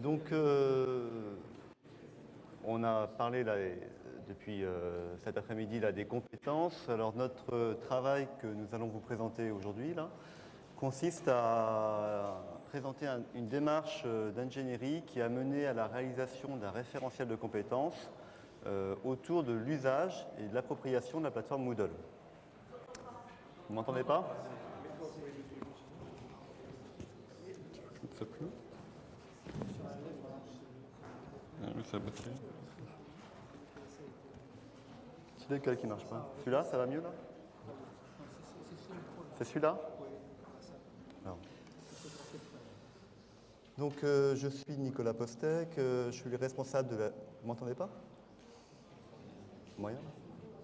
Donc, on a parlé là, depuis cet après-midi là, des compétences. Alors, notre travail que nous allons vous présenter aujourd'hui là, consiste à présenter une démarche d'ingénierie qui a mené à la réalisation d'un référentiel de compétences autour de l'usage et de l'appropriation de la plateforme Moodle. Vous m'entendez pas? C'est lequel qui marche pas? Celui-là, ça va mieux là? C'est celui-là? Non. Donc je suis Nicolas Postec, je suis le responsable de la... Vous m'entendez pas? Moyen?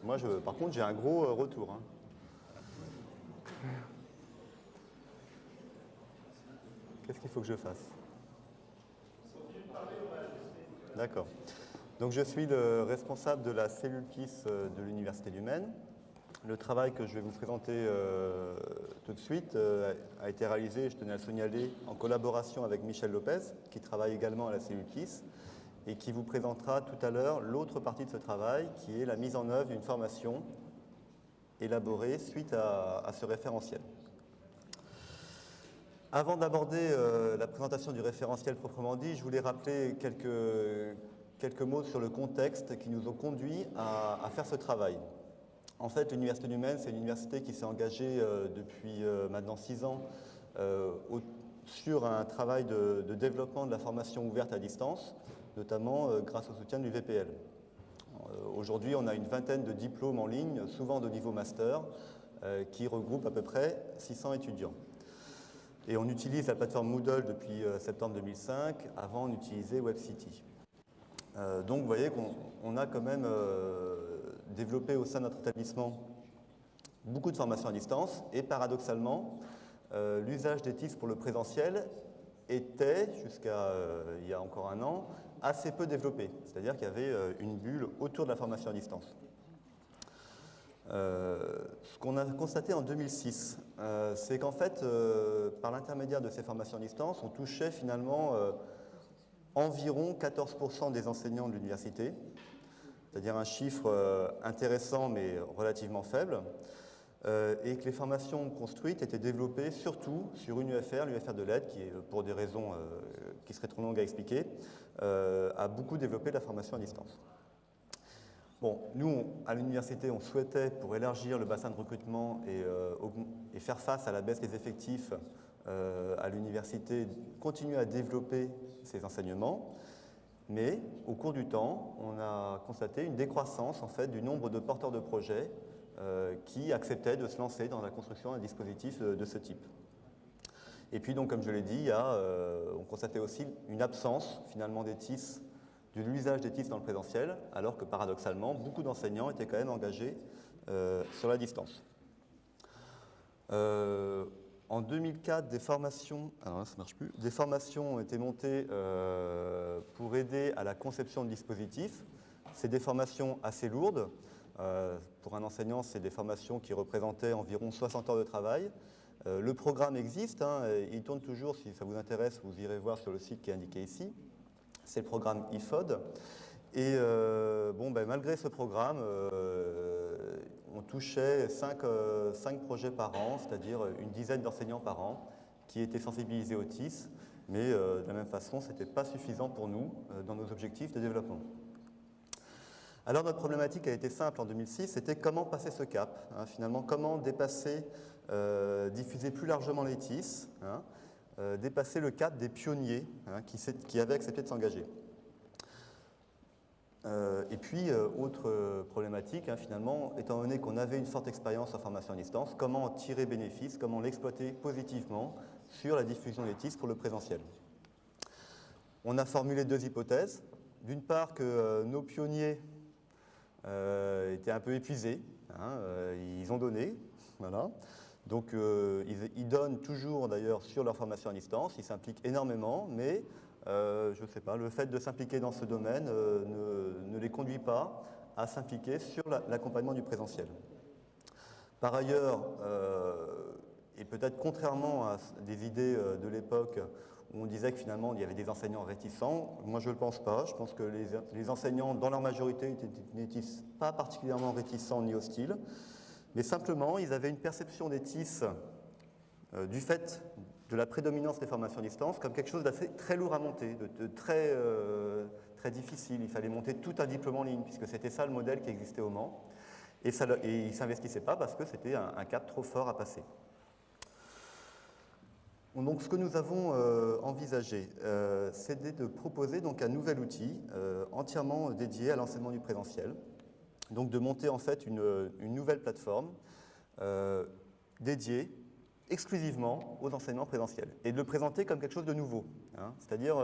Moi, par contre, j'ai un gros retour. Hein. Qu'est-ce qu'il faut que je fasse? D'accord. Donc je suis le responsable de la cellule KISS de l'Université du Maine. Le travail que je vais vous présenter tout de suite a été réalisé, je tenais à le signaler, en collaboration avec Michel Lopez, qui travaille également à la cellule KISS, et qui vous présentera tout à l'heure l'autre partie de ce travail, qui est la mise en œuvre d'une formation élaborée suite à ce référentiel. Avant d'aborder la présentation du référentiel proprement dit, je voulais rappeler quelques mots sur le contexte qui nous ont conduits à faire ce travail. En fait, l'Université du Maine, c'est une université qui s'est engagée depuis maintenant 6 ans sur un travail de développement de la formation ouverte à distance, notamment grâce au soutien du VPL. Aujourd'hui, on a une vingtaine de diplômes en ligne, souvent de niveau master, qui regroupent à peu près 600 étudiants. Et on utilise la plateforme Moodle depuis septembre 2005. Avant, on utilisait WebCity. Donc, vous voyez qu'on a quand même développé au sein de notre établissement beaucoup de formations à distance. Et paradoxalement, l'usage des TIS pour le présentiel était, jusqu'à il y a encore un an, assez peu développé. C'est-à-dire qu'il y avait une bulle autour de la formation à distance. Ce qu'on a constaté en 2006, c'est qu'en fait, par l'intermédiaire de ces formations à distance, on touchait finalement environ 14% des enseignants de l'université, c'est-à-dire un chiffre intéressant mais relativement faible, et que les formations construites étaient développées surtout sur une UFR, l'UFR de l'aide, qui, pour des raisons qui seraient trop longues à expliquer, a beaucoup développé la formation à distance. Bon, nous, à l'université, on souhaitait, pour élargir le bassin de recrutement et faire face à la baisse des effectifs à l'université, continuer à développer ces enseignements. Mais, au cours du temps, on a constaté une décroissance, en fait, du nombre de porteurs de projets qui acceptaient de se lancer dans la construction d'un dispositif de ce type. Et puis, donc, comme je l'ai dit, on constatait aussi une absence, finalement, des TIS, de l'usage des TIS dans le présentiel, alors que paradoxalement, beaucoup d'enseignants étaient quand même engagés sur la distance. En 2004, des formations ont été montées pour aider à la conception de dispositifs. C'est des formations assez lourdes. Pour un enseignant, c'est des formations qui représentaient environ 60 heures de travail. Le programme existe, hein, il tourne toujours, si ça vous intéresse, vous irez voir sur le site qui est indiqué ici. C'est le programme IFOD. Et malgré ce programme, on touchait 5 projets par an, c'est-à-dire une dizaine d'enseignants par an qui étaient sensibilisés au TIS, mais de la même façon, ce n'était pas suffisant pour nous dans nos objectifs de développement. Alors notre problématique a été simple en 2006, c'était comment passer ce cap, hein, finalement, comment dépasser, diffuser plus largement les TIS, hein, dépasser le cap des pionniers hein, qui avaient accepté de s'engager. Et puis, autre problématique, hein, finalement, étant donné qu'on avait une forte expérience en formation à distance, comment en tirer bénéfice, comment l'exploiter positivement sur la diffusion des TIS pour le présentiel. On a formulé 2 hypothèses. D'une part, que nos pionniers étaient un peu épuisés, hein, ils ont donné, voilà. Donc, ils donnent toujours, d'ailleurs, sur leur formation à distance, ils s'impliquent énormément, mais, je ne sais pas, le fait de s'impliquer dans ce domaine ne les conduit pas à s'impliquer sur l'accompagnement du présentiel. Par ailleurs, et peut-être contrairement à des idées de l'époque où on disait que finalement il y avait des enseignants réticents. Moi je ne le pense pas. Je pense que les enseignants, dans leur majorité, n'étaient pas particulièrement réticents ni hostiles, mais simplement ils avaient une perception des TIS du fait de la prédominance des formations à distance comme quelque chose d'assez très lourd à monter, de très, très difficile. Il fallait monter tout un diplôme en ligne, puisque c'était ça le modèle qui existait au Mans. Et ils ne s'investissaient pas parce que c'était un cap trop fort à passer. Donc, ce que nous avons envisagé, c'est de proposer donc, un nouvel outil entièrement dédié à l'enseignement du présentiel. Donc, de monter en fait une nouvelle plateforme dédiée exclusivement aux enseignements présentiels et de le présenter comme quelque chose de nouveau, hein, c'est-à-dire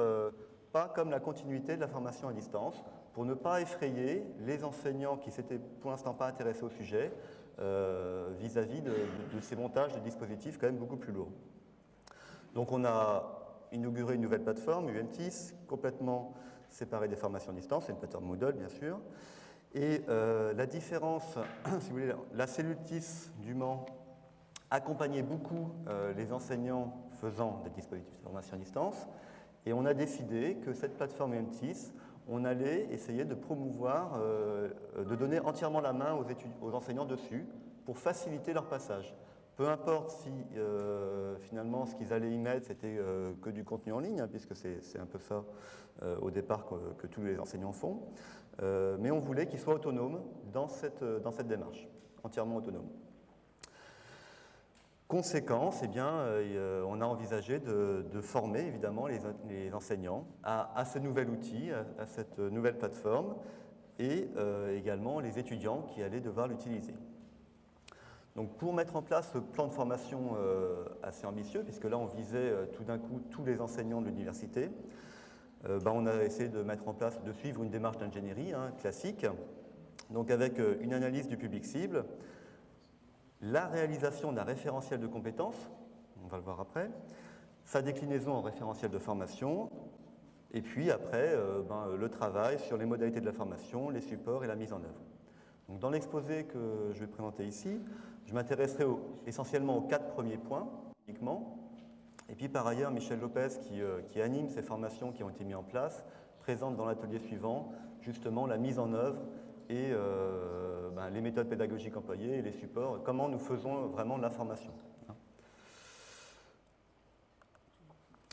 pas comme la continuité de la formation à distance, pour ne pas effrayer les enseignants qui s'étaient pour l'instant pas intéressés au sujet vis-à-vis de ces montages de dispositifs quand même beaucoup plus lourds. Donc on a inauguré une nouvelle plateforme, UMTIS, complètement séparée des formations à distance, c'est une plateforme Moodle bien sûr. Et la différence, si vous voulez, la cellule TIS du Mans accompagnait beaucoup les enseignants faisant des dispositifs de formation à distance. Et on a décidé que cette plateforme UMTIS, on allait essayer de promouvoir, de donner entièrement la main aux enseignants dessus pour faciliter leur passage. Peu importe si finalement ce qu'ils allaient y mettre c'était que du contenu en ligne, hein, puisque c'est un peu ça au départ que tous les enseignants font, mais on voulait qu'ils soient autonomes dans cette démarche, entièrement autonomes. Conséquence, eh bien, on a envisagé de former évidemment les enseignants à ce nouvel outil, à cette nouvelle plateforme, et également les étudiants qui allaient devoir l'utiliser. Donc pour mettre en place ce plan de formation assez ambitieux, puisque là on visait tout d'un coup tous les enseignants de l'université, on a essayé de suivre une démarche d'ingénierie classique, donc avec une analyse du public cible, la réalisation d'un référentiel de compétences, on va le voir après, sa déclinaison en référentiel de formation, et puis après le travail sur les modalités de la formation, les supports et la mise en œuvre. Donc, dans l'exposé que je vais présenter ici, je m'intéresserai essentiellement aux 4 premiers points uniquement. Et puis par ailleurs, Michel Lopez, qui anime ces formations qui ont été mises en place, présente dans l'atelier suivant justement la mise en œuvre et les méthodes pédagogiques employées et les supports, comment nous faisons vraiment de la formation.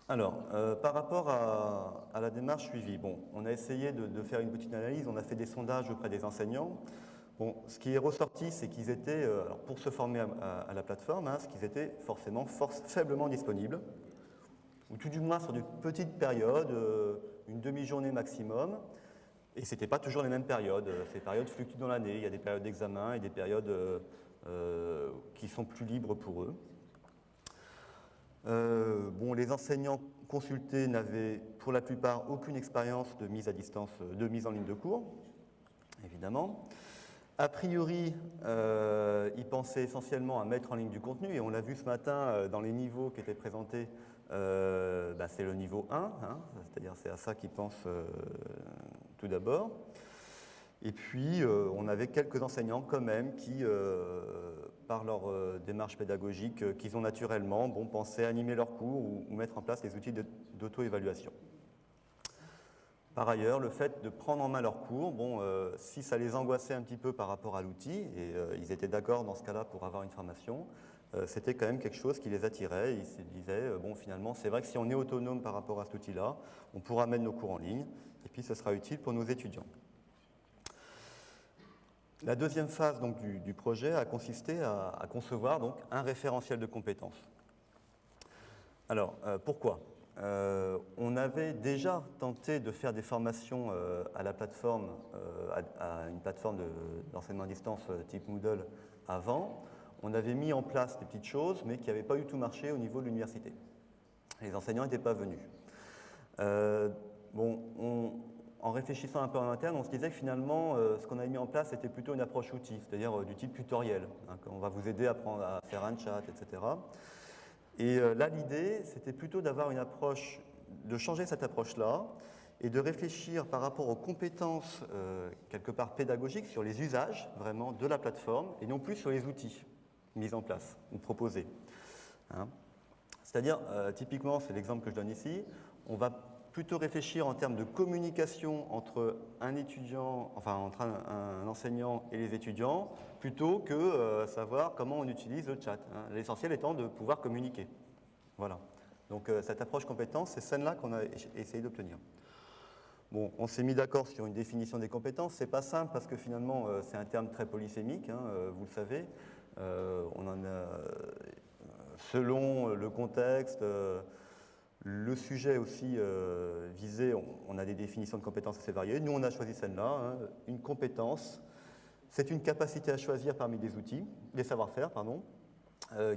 Alors, par rapport à la démarche suivie, on a essayé de faire une petite analyse, on a fait des sondages auprès des enseignants. Ce qui est ressorti, c'est qu'ils étaient, alors pour se former à la plateforme, ce qu'ils étaient forcément faiblement disponibles, ou tout du moins sur de petites périodes, une demi-journée maximum, et ce n'était pas toujours les mêmes périodes. Ces périodes fluctuent dans l'année, il y a des périodes d'examen et des périodes qui sont plus libres pour eux. Les enseignants consultés n'avaient pour la plupart aucune expérience de mise à distance, de mise en ligne de cours, évidemment. A priori, ils pensaient essentiellement à mettre en ligne du contenu, et on l'a vu ce matin dans les niveaux qui étaient présentés, c'est le niveau 1, c'est-à-dire c'est à ça qu'ils pensent tout d'abord. Et puis, on avait quelques enseignants quand même qui, par leur démarche pédagogique qu'ils ont naturellement, pensaient animer leurs cours ou mettre en place des outils d'auto-évaluation. Par ailleurs, le fait de prendre en main leurs cours, si ça les angoissait un petit peu par rapport à l'outil, et ils étaient d'accord dans ce cas-là pour avoir une formation, c'était quand même quelque chose qui les attirait. Ils se disaient, finalement, c'est vrai que si on est autonome par rapport à cet outil-là, on pourra mettre nos cours en ligne, et puis ce sera utile pour nos étudiants. La deuxième phase donc, du projet a consisté à concevoir donc, un référentiel de compétences. Alors, pourquoi ? On avait déjà tenté de faire des formations à la plateforme, à une plateforme d'enseignement à distance type Moodle avant. On avait mis en place des petites choses, mais qui n'avaient pas du tout marché au niveau de l'université. Les enseignants n'étaient pas venus. En réfléchissant un peu en interne, on se disait que finalement, ce qu'on avait mis en place, c'était plutôt une approche outil, c'est-à-dire du type tutoriel. On va vous aider à apprendre à faire un chat, etc. Et là, l'idée, c'était plutôt d'avoir une approche, de changer cette approche-là et de réfléchir par rapport aux compétences, quelque part pédagogiques, sur les usages, vraiment, de la plateforme, et non plus sur les outils mis en place ou proposés. C'est-à-dire, typiquement, c'est l'exemple que je donne ici, on va plutôt réfléchir en termes de communication entre un étudiant, enfin entre un enseignant et les étudiants, plutôt que savoir comment on utilise le chat. Hein. L'essentiel étant de pouvoir communiquer. Voilà. Donc cette approche compétence, c'est celle-là qu'on a essayé d'obtenir. Bon, on s'est mis d'accord sur une définition des compétences. C'est pas simple parce que finalement, c'est un terme très polysémique, hein, vous le savez. On en a, selon le contexte, le sujet aussi visé, on a des définitions de compétences assez variées. Nous, on a choisi celle-là. Hein. Une compétence, c'est une capacité à choisir parmi des outils, des savoir-faire, pardon,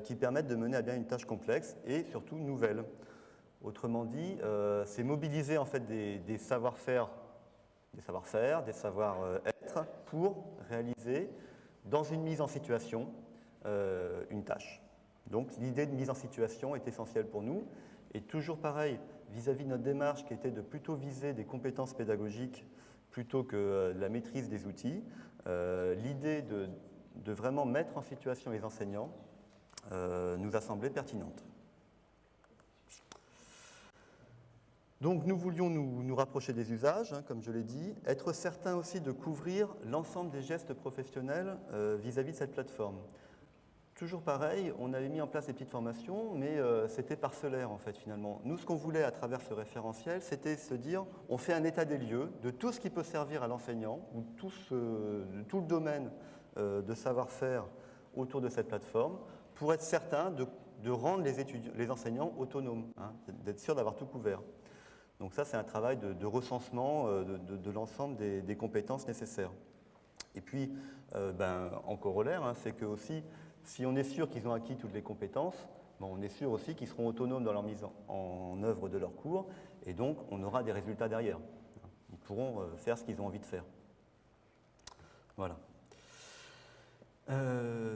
qui permettent de mener à bien une tâche complexe et surtout nouvelle. Autrement dit, c'est mobiliser en fait des savoir-faire, des savoir-être pour réaliser dans une mise en situation une tâche. Donc l'idée de mise en situation est essentielle pour nous. Et toujours pareil, vis-à-vis de notre démarche qui était de plutôt viser des compétences pédagogiques plutôt que la maîtrise des outils, l'idée de vraiment mettre en situation les enseignants nous a semblé pertinente. Donc nous voulions nous rapprocher des usages, hein, comme je l'ai dit, être certains aussi de couvrir l'ensemble des gestes professionnels vis-à-vis de cette plateforme. Toujours pareil, on avait mis en place des petites formations, mais c'était parcellaire en fait finalement. Nous, ce qu'on voulait à travers ce référentiel, c'était se dire, on fait un état des lieux de tout ce qui peut servir à l'enseignant, ou tout le domaine de savoir-faire autour de cette plateforme, pour être certain de rendre les enseignants autonomes, hein, d'être sûr d'avoir tout couvert. Donc ça, c'est un travail de recensement de l'ensemble des compétences nécessaires. Et puis, en corollaire, hein, c'est que aussi, si on est sûr qu'ils ont acquis toutes les compétences, on est sûr aussi qu'ils seront autonomes dans leur mise en œuvre de leurs cours, et donc on aura des résultats derrière. Ils pourront faire ce qu'ils ont envie de faire. Voilà.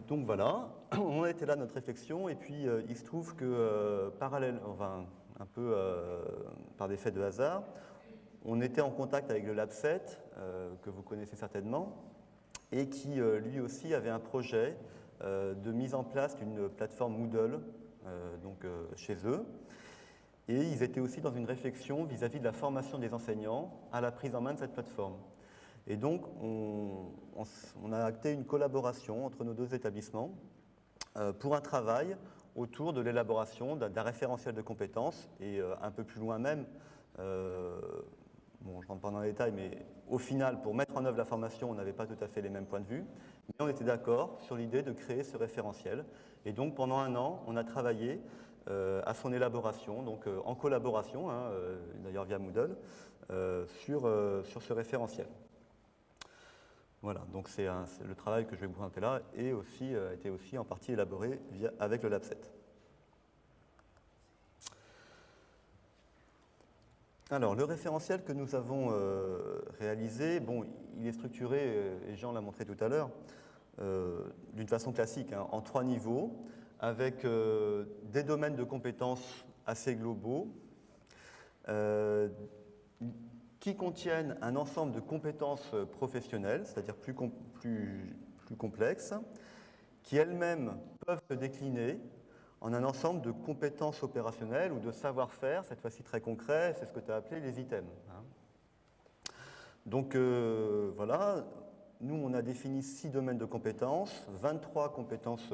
Donc voilà, on a été là notre réflexion, et puis il se trouve que parallèle, enfin un peu par des faits de hasard, on était en contact avec le Lab 7, que vous connaissez certainement, et qui lui aussi avait un projet de mise en place d'une plateforme Moodle chez eux. Et ils étaient aussi dans une réflexion vis-à-vis de la formation des enseignants à la prise en main de cette plateforme. Et donc, on a acté une collaboration entre nos deux établissements pour un travail autour de l'élaboration d'un référentiel de compétences et un peu plus loin même, je ne rentre pas dans les détails, mais au final, pour mettre en œuvre la formation, on n'avait pas tout à fait les mêmes points de vue, mais on était d'accord sur l'idée de créer ce référentiel. Et donc, pendant un an, on a travaillé à son élaboration, donc en collaboration, hein, d'ailleurs via Moodle, sur ce référentiel. Voilà, donc c'est le travail que je vais vous présenter là et aussi, a été aussi en partie élaboré avec le Lab 7. Alors, le référentiel que nous avons réalisé, bon, il est structuré, et Jean l'a montré tout à l'heure, d'une façon classique, hein, en 3 niveaux, avec des domaines de compétences assez globaux, qui contiennent un ensemble de compétences professionnelles, c'est-à-dire plus complexes, qui elles-mêmes peuvent se décliner en un ensemble de compétences opérationnelles ou de savoir-faire, cette fois-ci très concret, c'est ce que tu as appelé les items. Hein. Donc voilà, nous on a défini 6 domaines de compétences, 23 compétences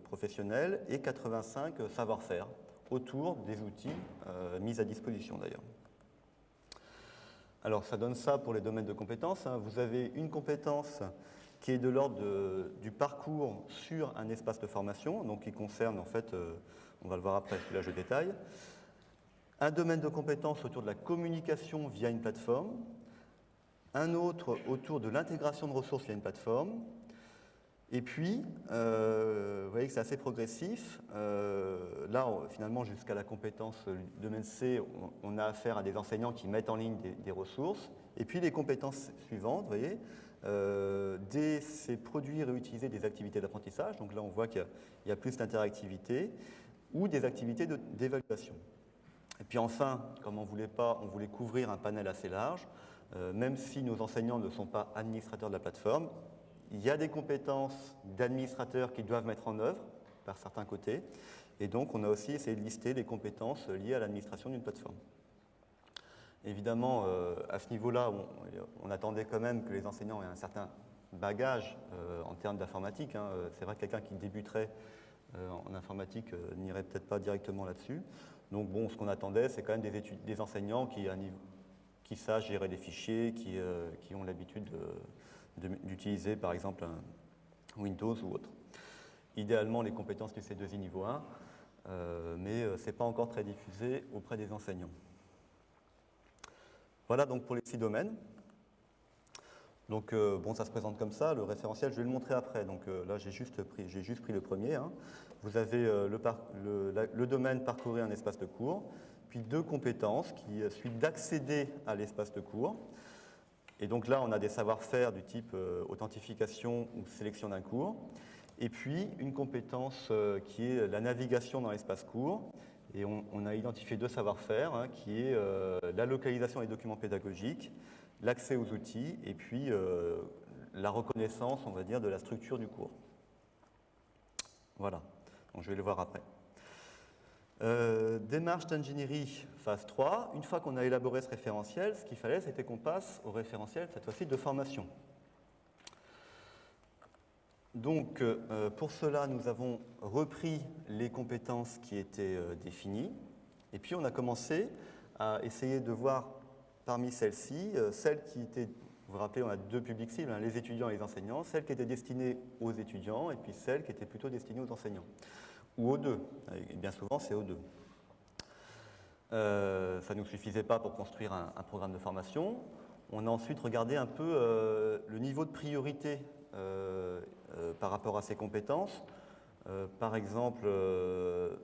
professionnelles et 85 savoir-faire, autour des outils mis à disposition d'ailleurs. Alors ça donne ça pour les domaines de compétences. Hein. Vous avez une compétence qui est de l'ordre du parcours sur un espace de formation, donc qui concerne en fait, on va le voir après, là je détaille, un domaine de compétences autour de la communication via une plateforme, un autre autour de l'intégration de ressources via une plateforme, et puis, vous voyez que c'est assez progressif. Là, finalement, jusqu'à la compétence domaine C, on a affaire à des enseignants qui mettent en ligne des ressources. Et puis, les compétences suivantes, vous voyez, c'est produire et utiliser des activités d'apprentissage. Donc là, on voit qu'il y a plus d'interactivité ou des activités d'évaluation. Et puis enfin, comme on voulait couvrir un panel assez large, même si nos enseignants ne sont pas administrateurs de la plateforme, il y a des compétences d'administrateurs qui doivent mettre en œuvre par certains côtés, Et donc, on a aussi essayé de lister les compétences liées à l'administration d'une plateforme. Évidemment, à ce niveau-là, on attendait quand même que les enseignants aient un certain bagage en termes d'informatique. Hein. C'est vrai que quelqu'un qui débuterait en informatique n'irait peut-être pas directement là-dessus. Donc bon, ce qu'on attendait, c'est quand même des enseignants qui sachent gérer les fichiers, qui ont l'habitude d'utiliser par exemple un Windows ou autre. Idéalement, les compétences du C2I niveau 1, mais ce n'est pas encore très diffusé auprès des enseignants. Voilà donc pour les 6 domaines. Donc bon, ça se présente comme ça, le référentiel, je vais le montrer après. Donc là, j'ai juste pris le premier. Hein. Vous avez le domaine parcourir un espace de cours, puis 2 compétences qui suivent d'accéder à l'espace de cours. Et donc là, on a des savoir-faire du type authentification ou sélection d'un cours. Et puis une compétence qui est la navigation dans l'espace cours. Et on a identifié 2 savoir-faire, hein, qui est la localisation des documents pédagogiques, l'accès aux outils, et puis la reconnaissance, on va dire, de la structure du cours. Voilà, donc je vais le voir après. Démarche d'ingénierie phase 3. Une fois qu'on a élaboré ce référentiel, ce qu'il fallait, c'était qu'on passe au référentiel, cette fois-ci, de formation. Donc, pour cela, nous avons repris les compétences qui étaient définies, et puis on a commencé à essayer de voir parmi celles-ci, celles qui étaient, vous vous rappelez, on a 2 publics cibles, hein, les étudiants et les enseignants, celles qui étaient destinées aux étudiants, et puis celles qui étaient plutôt destinées aux enseignants, ou aux deux, et bien souvent c'est aux deux. Ça ne nous suffisait pas pour construire un programme de formation. On a ensuite regardé un peu le niveau de priorité par rapport à ces compétences. Par exemple,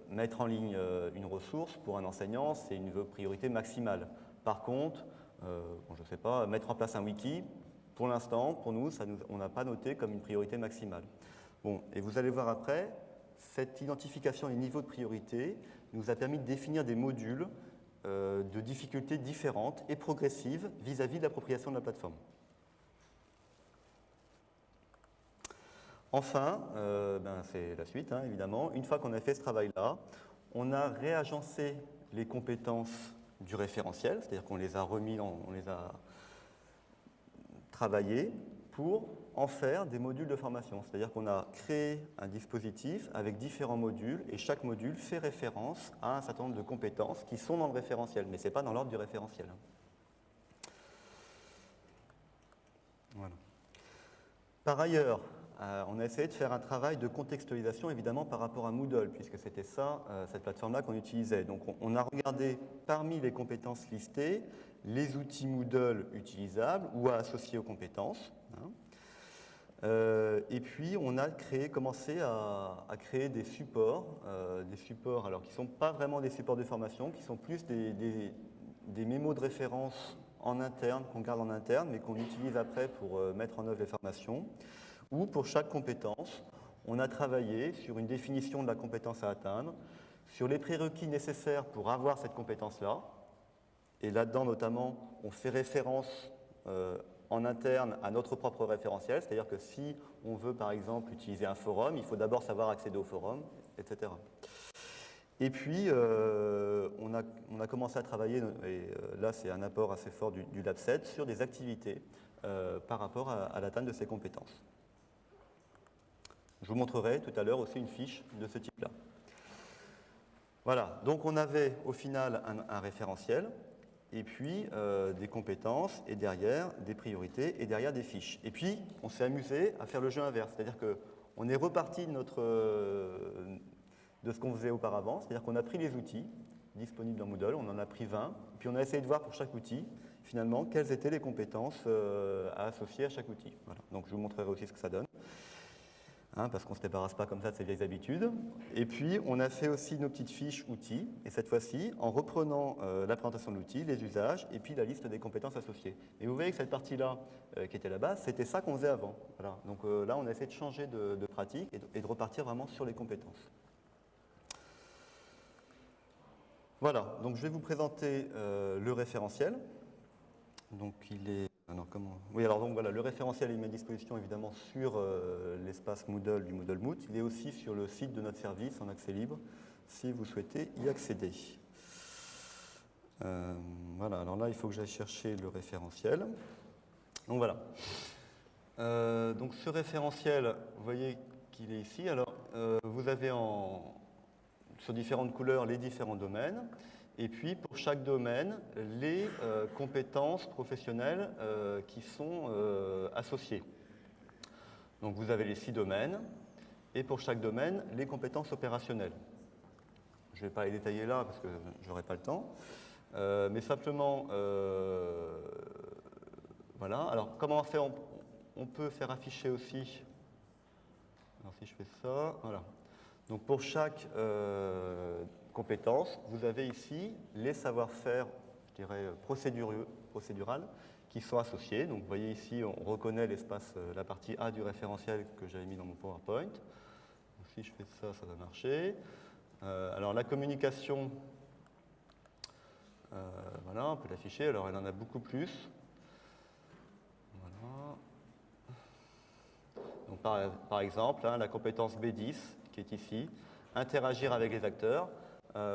mettre en ligne une ressource pour un enseignant, c'est une priorité maximale. Par contre, bon, je ne sais pas, mettre en place un wiki, pour l'instant, pour nous, on n'a pas noté comme une priorité maximale. Bon, et vous allez voir après, cette identification des niveaux de priorité nous a permis de définir des modules de difficultés différentes et progressives vis-à-vis de l'appropriation de la plateforme. Enfin, c'est la suite, hein, évidemment. Une fois qu'on a fait ce travail-là, on a réagencé les compétences du référentiel, c'est-à-dire qu'on les a on les a travaillées pour en faire des modules de formation. C'est-à-dire qu'on a créé un dispositif avec différents modules et chaque module fait référence à un certain nombre de compétences qui sont dans le référentiel, mais ce n'est pas dans l'ordre du référentiel. Voilà. Par ailleurs, on a essayé de faire un travail de contextualisation, évidemment, par rapport à Moodle, puisque c'était ça, cette plateforme-là qu'on utilisait. Donc, on a regardé parmi les compétences listées, les outils Moodle utilisables ou à associer aux compétences. Hein. Et puis, on a commencé à créer des supports alors qui ne sont pas vraiment des supports de formation, qui sont plus des mémos de référence en interne, qu'on garde en interne, mais qu'on utilise après pour mettre en œuvre les formations, où pour chaque compétence, on a travaillé sur une définition de la compétence à atteindre, sur les prérequis nécessaires pour avoir cette compétence-là, et là-dedans notamment, on fait référence en interne à notre propre référentiel, c'est-à-dire que si on veut par exemple utiliser un forum, il faut d'abord savoir accéder au forum, etc. Et puis, on a commencé à travailler, et là c'est un apport assez fort du Lab 7, sur des activités par rapport à l'atteinte de ces compétences. Je vous montrerai tout à l'heure aussi une fiche de ce type-là. Voilà, donc on avait au final un référentiel, et puis des compétences, et derrière des priorités, et derrière des fiches. Et puis, on s'est amusé à faire le jeu inverse, c'est-à-dire qu'on est reparti de ce qu'on faisait auparavant, c'est-à-dire qu'on a pris les outils disponibles dans Moodle, on en a pris 20, puis on a essayé de voir pour chaque outil, finalement, quelles étaient les compétences à associer à chaque outil. Voilà. Donc je vous montrerai aussi ce que ça donne, hein, parce qu'on ne se débarrasse pas comme ça de ces vieilles habitudes. Et puis, on a fait aussi nos petites fiches outils, et cette fois-ci, en reprenant la présentation de l'outil, les usages, et puis la liste des compétences associées. Et vous voyez que cette partie-là, qui était là-bas, c'était ça qu'on faisait avant. Voilà. Donc là, on a essayé de changer de pratique et de repartir vraiment sur les compétences. Voilà, donc je vais vous présenter le référentiel. Donc il est... Oui, alors donc voilà, le référentiel est mis à disposition évidemment sur l'espace Moodle du Moodle Moot. Il est aussi sur le site de notre service en accès libre. si vous souhaitez y accéder. Voilà, alors là, il faut que j'aille chercher le référentiel. Donc voilà. Donc ce référentiel, vous voyez qu'il est ici. Alors, vous avez sur différentes couleurs les différents domaines. Et puis, pour chaque domaine, les compétences professionnelles qui sont associées. Donc, vous avez les 6 domaines. Et pour chaque domaine, les compétences opérationnelles. Je ne vais pas les détailler là parce que je n'aurai pas le temps. Mais simplement, voilà. Alors, comment on peut faire afficher aussi. Alors, si je fais ça, voilà. Donc, pour chaque compétence, vous avez ici les savoir-faire, je dirais, procédural, qui sont associés. Donc, vous voyez ici, on reconnaît l'espace, la partie A du référentiel que j'avais mis dans mon PowerPoint. Donc, si je fais ça, ça va marcher. Alors, la communication, voilà, on peut l'afficher. Alors, elle en a beaucoup plus. Voilà. Donc, par exemple, la compétence B10, qui est ici, interagir avec les acteurs,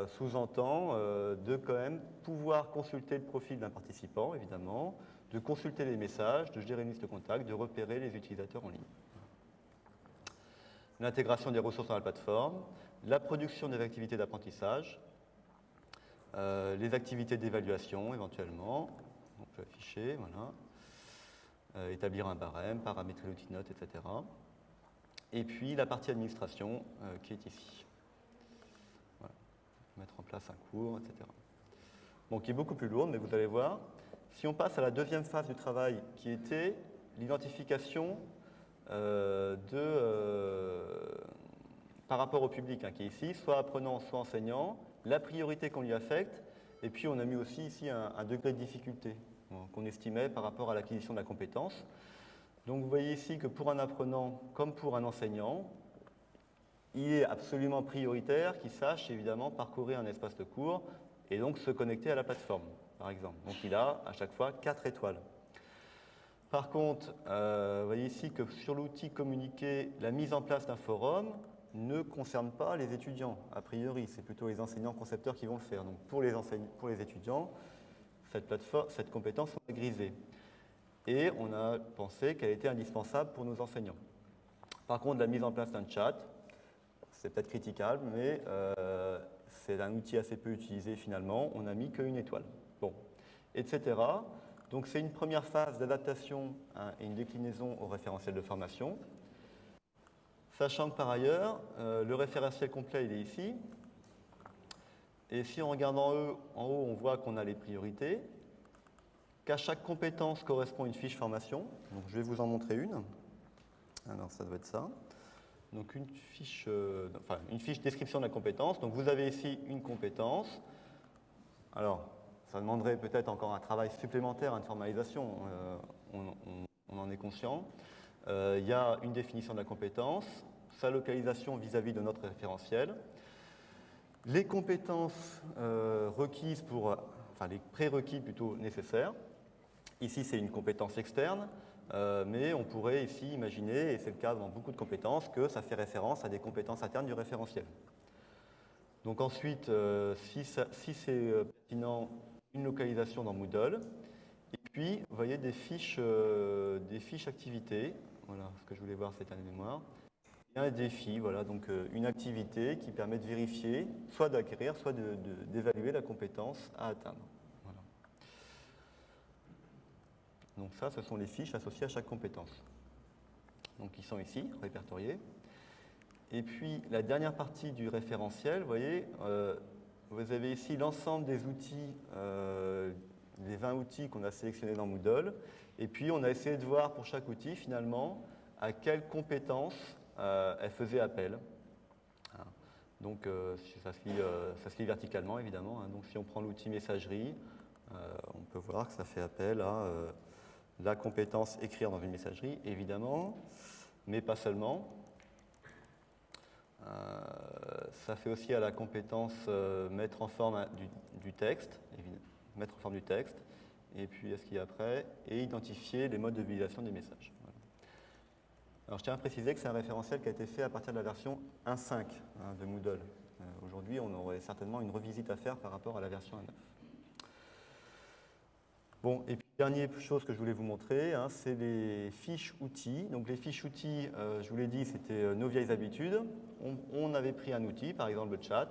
sous-entend de quand même pouvoir consulter le profil d'un participant, évidemment, de consulter les messages, de gérer une liste de contacts, de repérer les utilisateurs en ligne. L'intégration des ressources dans la plateforme, la production des activités d'apprentissage, les activités d'évaluation éventuellement, on peut afficher, voilà, établir un barème, paramétrer l'outil note, etc. Et puis la partie administration qui est ici. Voilà. Mettre en place un cours, etc. Bon, qui est beaucoup plus lourde, mais vous allez voir. Si on passe à la deuxième phase du travail, qui était l'identification par rapport au public, qui est ici, soit apprenant, soit enseignant, la priorité qu'on lui affecte, et puis on a mis aussi ici un degré de difficulté qu'on estimait par rapport à l'acquisition de la compétence. Donc vous voyez ici que pour un apprenant comme pour un enseignant, il est absolument prioritaire qu'il sache évidemment parcourir un espace de cours et donc se connecter à la plateforme, par exemple. Donc il a à chaque fois 4 étoiles. Par contre, vous voyez ici que sur l'outil communiquer, la mise en place d'un forum ne concerne pas les étudiants, a priori. C'est plutôt les enseignants concepteurs qui vont le faire. Donc pour les étudiants, cette compétence est grisée. Et on a pensé qu'elle était indispensable pour nos enseignants. Par contre, la mise en place d'un chat, c'est peut-être critiquable, mais c'est un outil assez peu utilisé finalement. On n'a mis qu'une étoile. Bon, etc. Donc c'est une première phase d'adaptation et une déclinaison au référentiel de formation. Sachant que par ailleurs, le référentiel complet il est ici. Et si on regarde en haut, on voit qu'on a les priorités, qu'à chaque compétence correspond une fiche formation. Donc je vais vous en montrer une. Alors ça doit être ça. Donc une fiche description de la compétence. Donc vous avez ici une compétence. Alors ça demanderait peut-être encore un travail supplémentaire, une formalisation, on en est conscient. Il y a une définition de la compétence, sa localisation vis-à-vis de notre référentiel, les compétences requises les prérequis plutôt nécessaires. Ici, c'est une compétence externe, mais on pourrait ici imaginer, et c'est le cas dans beaucoup de compétences, que ça fait référence à des compétences internes du référentiel. Donc ensuite, si c'est pertinent, une localisation dans Moodle. Et puis, vous voyez des fiches activités. Voilà, ce que je voulais voir, c'est un mémoire. Et un défi, voilà, donc une activité qui permet de vérifier, soit d'acquérir, soit d'évaluer la compétence à atteindre. Voilà. Donc ça, ce sont les fiches associées à chaque compétence. Donc ils sont ici, répertoriés. Et puis, la dernière partie du référentiel, vous voyez, vous avez ici l'ensemble des outils, les 20 outils qu'on a sélectionnés dans Moodle. Et puis, on a essayé de voir pour chaque outil, finalement, à quelles compétences elle faisait appel. Donc, ça se lit verticalement, évidemment. Donc, si on prend l'outil messagerie, on peut voir que ça fait appel à la compétence écrire dans une messagerie, évidemment, mais pas seulement. Ça fait aussi à la compétence mettre en forme du texte, mettre en forme du texte, et puis à ce qu'il y a après, et identifier les modes de validation des messages. Voilà. Alors je tiens à préciser que c'est un référentiel qui a été fait à partir de la version 1.5 de Moodle aujourd'hui. aujourd'hui, on aurait certainement une revisite à faire par rapport à la version 1.9. Bon, et puis dernière chose que je voulais vous montrer, hein, c'est les fiches outils. Donc les fiches outils, je vous l'ai dit, c'était nos vieilles habitudes. On avait pris un outil, par exemple le chat,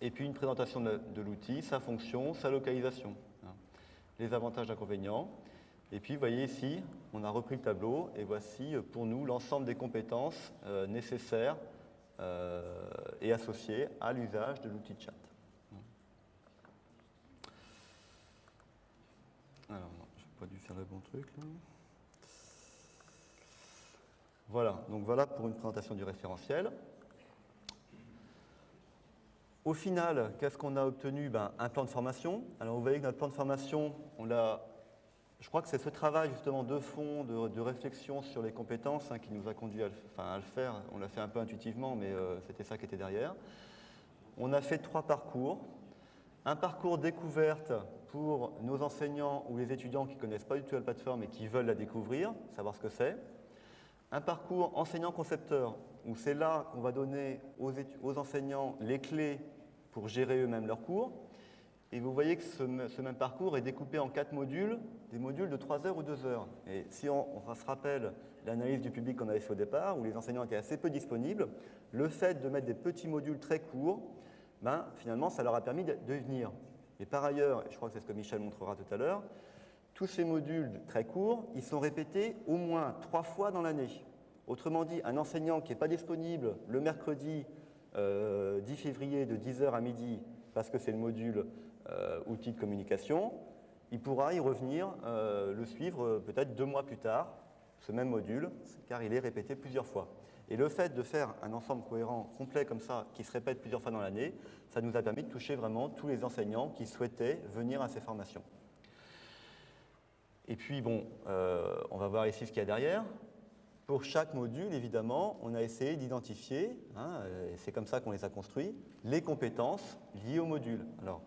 et puis une présentation de l'outil, sa fonction, sa localisation, hein, les avantages, inconvénients. Et puis vous voyez ici, on a repris le tableau, et voici pour nous l'ensemble des compétences nécessaires et associées à l'usage de l'outil chat. Alors, non, je n'ai pas dû faire le bon truc là. Voilà, donc voilà pour une présentation du référentiel. Au final, qu'est-ce qu'on a obtenu? Un plan de formation. Alors vous voyez que notre plan de formation, je crois que c'est ce travail justement de fond, de réflexion sur les compétences qui nous a conduit à le faire. On l'a fait un peu intuitivement, mais c'était ça qui était derrière. On a fait 3 parcours. Un parcours découverte pour nos enseignants ou les étudiants qui ne connaissent pas du tout la plateforme et qui veulent la découvrir, savoir ce que c'est. Un parcours enseignant-concepteur, où c'est là qu'on va donner aux enseignants les clés pour gérer eux-mêmes leurs cours. Et vous voyez que ce même parcours est découpé en 4 modules, des modules de 3 heures ou 2 heures. Et si on se rappelle l'analyse du public qu'on avait fait au départ, où les enseignants étaient assez peu disponibles, le fait de mettre des petits modules très courts, finalement, ça leur a permis de venir. Et par ailleurs, et je crois que c'est ce que Michel montrera tout à l'heure, tous ces modules très courts, ils sont répétés au moins 3 fois dans l'année. Autrement dit, un enseignant qui n'est pas disponible le mercredi 10 février de 10h à midi, parce que c'est le module outils de communication, il pourra y revenir, le suivre peut-être 2 mois plus tard, ce même module, car il est répété plusieurs fois. Et le fait de faire un ensemble cohérent, complet comme ça, qui se répète plusieurs fois dans l'année, ça nous a permis de toucher vraiment tous les enseignants qui souhaitaient venir à ces formations. Et puis, bon, on va voir ici ce qu'il y a derrière. Pour chaque module, évidemment, on a essayé d'identifier, et c'est comme ça qu'on les a construits, les compétences liées au module. Alors,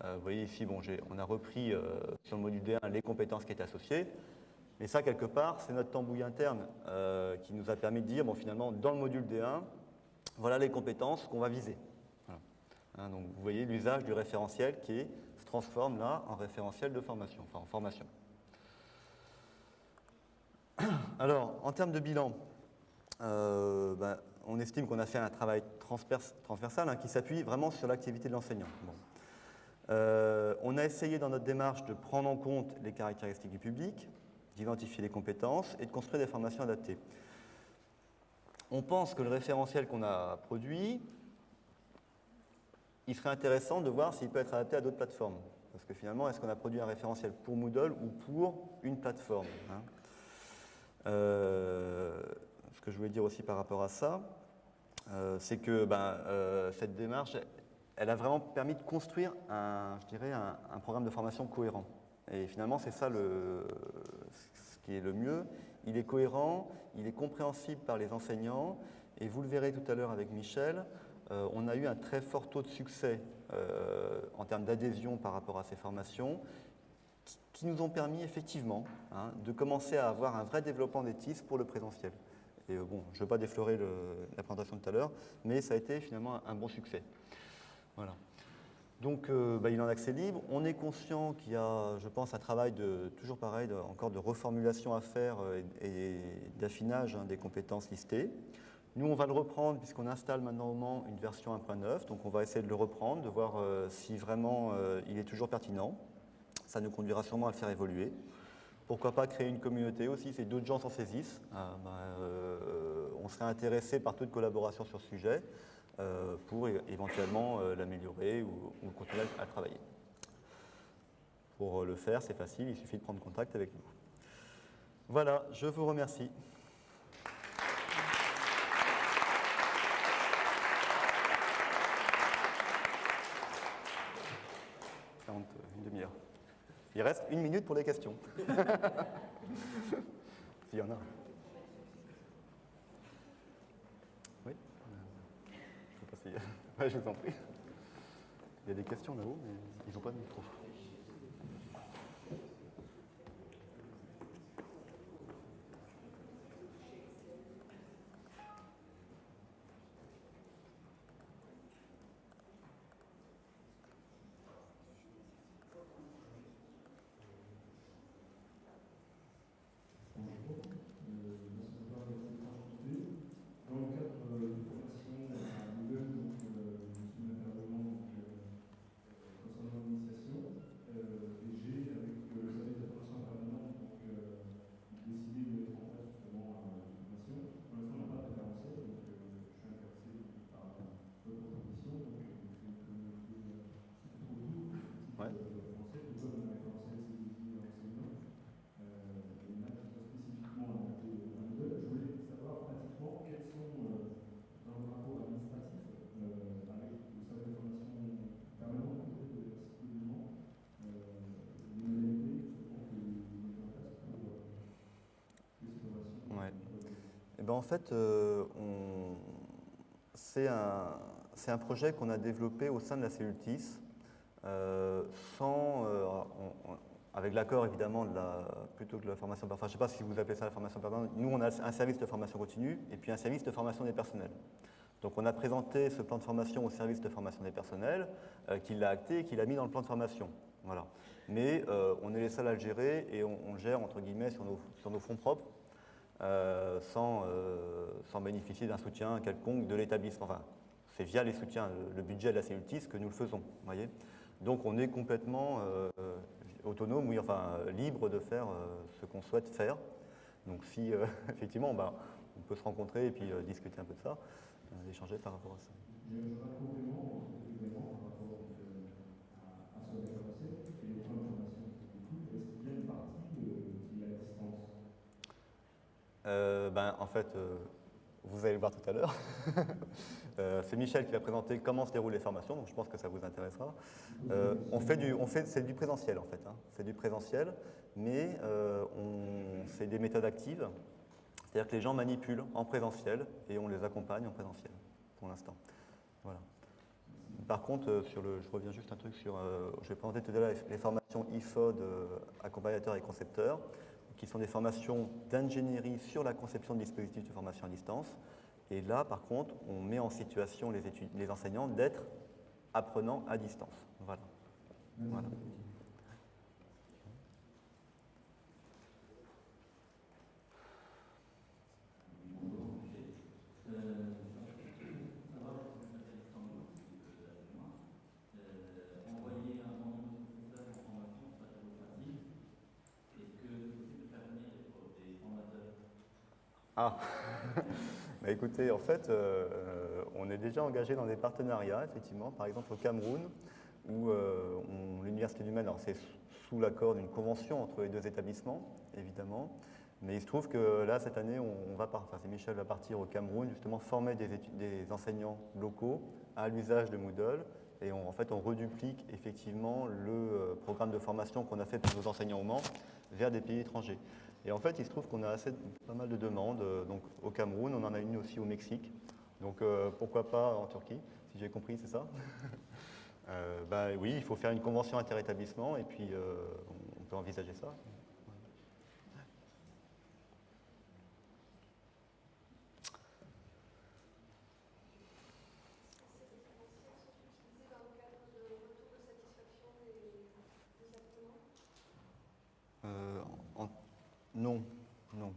vous voyez ici, bon, on a repris sur le module D1 les compétences qui étaient associées. Mais ça, quelque part, c'est notre tambouille interne qui nous a permis de dire, bon, finalement, dans le module D1, voilà les compétences qu'on va viser. Voilà. Donc, vous voyez l'usage du référentiel qui se transforme là en référentiel de formation, enfin en formation. Alors, en termes de bilan, on estime qu'on a fait un travail transversal qui s'appuie vraiment sur l'activité de l'enseignant. Bon. On a essayé dans notre démarche de prendre en compte les caractéristiques du public, d'identifier les compétences et de construire des formations adaptées. On pense que le référentiel qu'on a produit, il serait intéressant de voir s'il peut être adapté à d'autres plateformes. Parce que finalement, est-ce qu'on a produit un référentiel pour Moodle ou pour une plateforme, ce que je voulais dire aussi par rapport à ça, c'est que cette démarche, elle a vraiment permis de construire un programme de formation cohérent. Et finalement, c'est ça ce qui est le mieux. Il est cohérent, il est compréhensible par les enseignants, et vous le verrez tout à l'heure avec Michel, on a eu un très fort taux de succès en termes d'adhésion par rapport à ces formations, qui nous ont permis effectivement de commencer à avoir un vrai développement des TIS pour le présentiel. Et bon, je ne veux pas déflorer la présentation de tout à l'heure, mais ça a été finalement un bon succès. Voilà. Donc, il est en accès libre. On est conscient qu'il y a, je pense, un travail toujours pareil, encore de reformulation à faire et d'affinage des compétences listées. Nous, on va le reprendre puisqu'on installe maintenant au Mans une version 1.9, donc on va essayer de le reprendre, de voir si vraiment il est toujours pertinent. Ça nous conduira sûrement à le faire évoluer. Pourquoi pas créer une communauté aussi, si d'autres gens s'en saisissent. On serait intéressé par toute collaboration sur ce sujet pour éventuellement l'améliorer ou continuer à travailler. Pour le faire, c'est facile, il suffit de prendre contact avec nous. Voilà, je vous remercie. Une demi-heure. Il reste 1 minute pour les questions. S'il y en a. Oui. Je ne sais pas si... Ouais, je vous en prie. Il y a des questions là-haut, mais ils n'ont pas de micro. ben, en fait, c'est un projet qu'on a développé au sein de la cellule TIS, avec l'accord évidemment plutôt que de la formation permanente. Enfin, je ne sais pas si vous appelez ça la formation permanente. Nous, on a un service de formation continue et puis un service de formation des personnels. Donc on a présenté ce plan de formation au service de formation des personnels, qui l'a acté et qui l'a mis dans le plan de formation. Voilà. Mais on est les seuls à le gérer et on le gère entre guillemets sur nos fonds propres, sans bénéficier d'un soutien quelconque de l'établissement. Enfin, c'est via les soutiens, le budget de la cellule TIS que nous le faisons. Voyez. Donc on est complètement autonome, oui, enfin libre de faire ce qu'on souhaite faire. Donc si effectivement, ben, on peut se rencontrer et puis discuter un peu de ça, échanger par rapport à ça. Je un complément par rapport à ce que vous avez avancé et au plan de formation. Est-ce qu'il y a une partie qui est à distance? Ben, en fait, vous allez le voir tout à l'heure. C'est Michel qui va présenter comment se déroulent les formations, donc je pense que ça vous intéressera. C'est du présentiel en fait, hein. C'est du présentiel, mais c'est des méthodes actives, c'est-à-dire que les gens manipulent en présentiel et on les accompagne en présentiel pour l'instant. Voilà. Par contre, je reviens juste un truc sur, je vais présenter tout à l'heure les formations IFOD, accompagnateurs et concepteurs, qui sont des formations d'ingénierie sur la conception de dispositifs de formation à distance. Et là, par contre, on met en situation les enseignants d'être apprenants à distance. Voilà. Voilà. Ah, bah écoutez, en fait, on est déjà engagé dans des partenariats, effectivement, par exemple au Cameroun, où l'Université du Maine, alors c'est sous l'accord d'une convention entre les deux établissements, évidemment, mais il se trouve que là, cette année, c'est Michel va partir au Cameroun, justement, former des enseignants locaux à l'usage de Moodle, et en fait, on reduplique effectivement le programme de formation qu'on a fait pour nos enseignants au Mans vers des pays étrangers. Et en fait, il se trouve qu'on a pas mal de demandes, donc au Cameroun, on en a une aussi au Mexique, donc pourquoi pas en Turquie, si j'ai compris, c'est ça? Oui, il faut faire une convention interétablissement et puis on peut envisager ça. Non, non.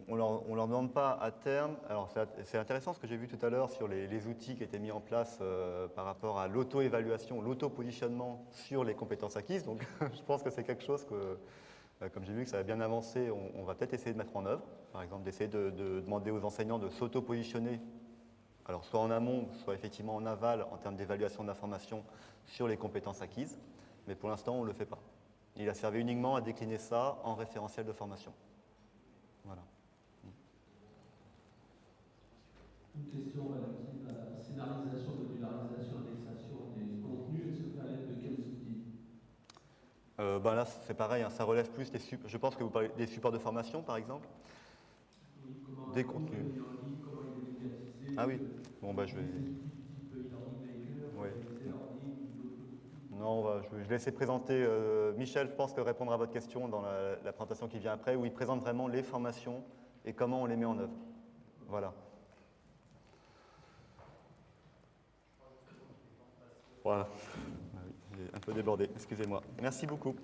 On leur demande pas à terme. Alors c'est intéressant ce que j'ai vu tout à l'heure sur les outils qui étaient mis en place par rapport à l'auto-évaluation, l'auto-positionnement sur les compétences acquises. Donc je pense que c'est quelque chose que, comme j'ai vu que ça a bien avancé, on va peut-être essayer de mettre en œuvre. Par exemple, d'essayer de demander aux enseignants de s'auto-positionner, alors soit en amont, soit effectivement en aval en termes d'évaluation de l'information sur les compétences acquises. Mais pour l'instant, on ne le fait pas. Il a servi uniquement à décliner ça en référentiel de formation. Voilà. Une question relative à la scénarisation, modularisation, indexation des contenus, elle se fait à l'aide de quels outils? Là, c'est pareil, hein, ça relève plus je pense que vous parlez des supports de formation, par exemple. Oui, des contenus. Comment il est médiatisé? Ah oui, bon, je vais. Oui. Non, je vais laisser présenter. Michel, je pense que répondra à votre question dans la présentation qui vient après, où il présente vraiment les formations et comment on les met en œuvre. Voilà. Voilà. J'ai un peu débordé, excusez-moi. Merci beaucoup.